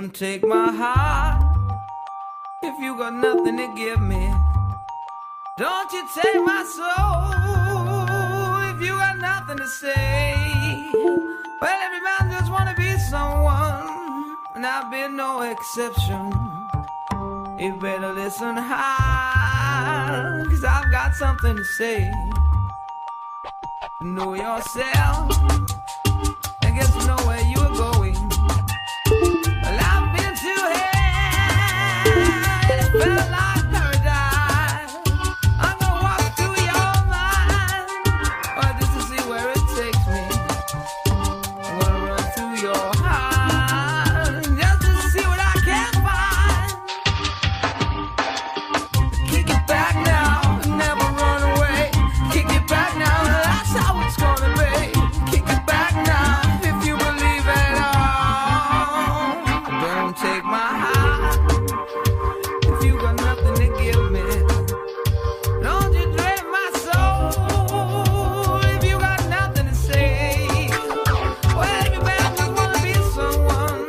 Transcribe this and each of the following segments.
Don't take my heart if you got nothing to give me. Don't you take my soul if you got nothing to say. Well, every man just wanna be someone, and I've been no exception. You better listen hard, 'cause I've got something to say. Know yourself and get to know where you are going. Well, I've been to hell, it felt like paradise. I'm gonna walk through your mind, well, just to see where it takes me. I'm gonna run through your heart, just to see what I can find. Kick it back now, never run away. Kick it back now, that's how it's gonna be. Kick it back now, if you believe at all. Don't take my heart if you got nothing to give me. Don't you drain my soul if you got nothing to say. Well, every man just wanna be someone,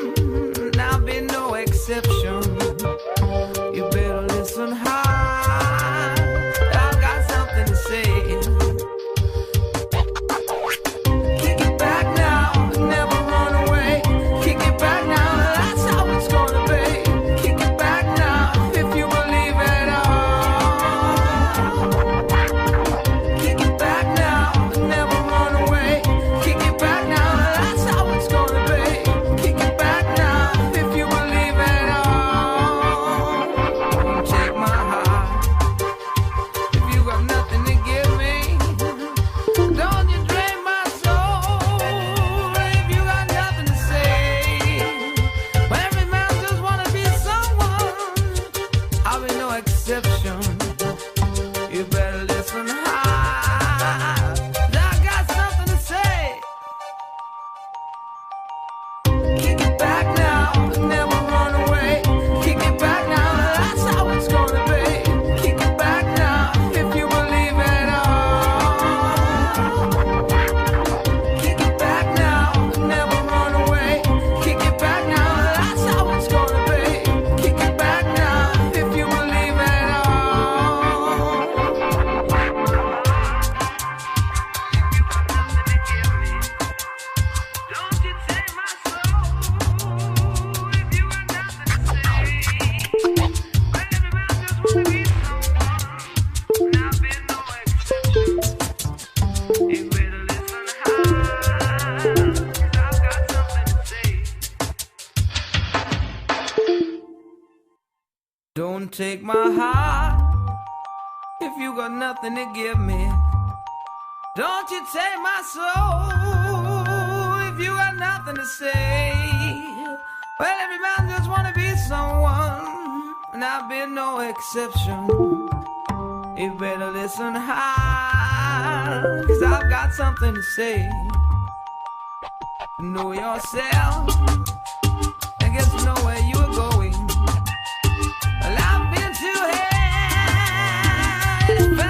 and I've been no exception. You better listen hard, I've got something to say. Kick it back now, never run away. Kick it back now, that's how it's gonna be. Kick it back now, if you believe at all. Kick it back now, never run away. Kick it back now, that's how it's gonna be. Kick it back now, if you believe at all. Don't take my heart if you got nothing to give me. Don't you drain my soul if you got nothing to say. Well, every man just wanna be someone, I'll be no exception. You better listen hard, I got something to say. Kick it back now, never run away. Kick it back now, that's how it's gonna be. Kick it back now, if you believe at all. Kick it back now, never run away. Kick it back now, that's how it's gonna be. Kick it back now, if you believe at all. Don't you take my soul if you got nothing to say. Well, every man just wanna be someone, and I've been no exception. You better listen hard, 'cause I've got something to say. Don't take my heart if you got nothing to give me. Don't you take my soul if you got nothing to say. Well, every man just wanna be someone, and I've been no exception. You better listen hard, 'cause I've got something to say. Know yourself and get to know where you are going. Well, I've been to hell, it felt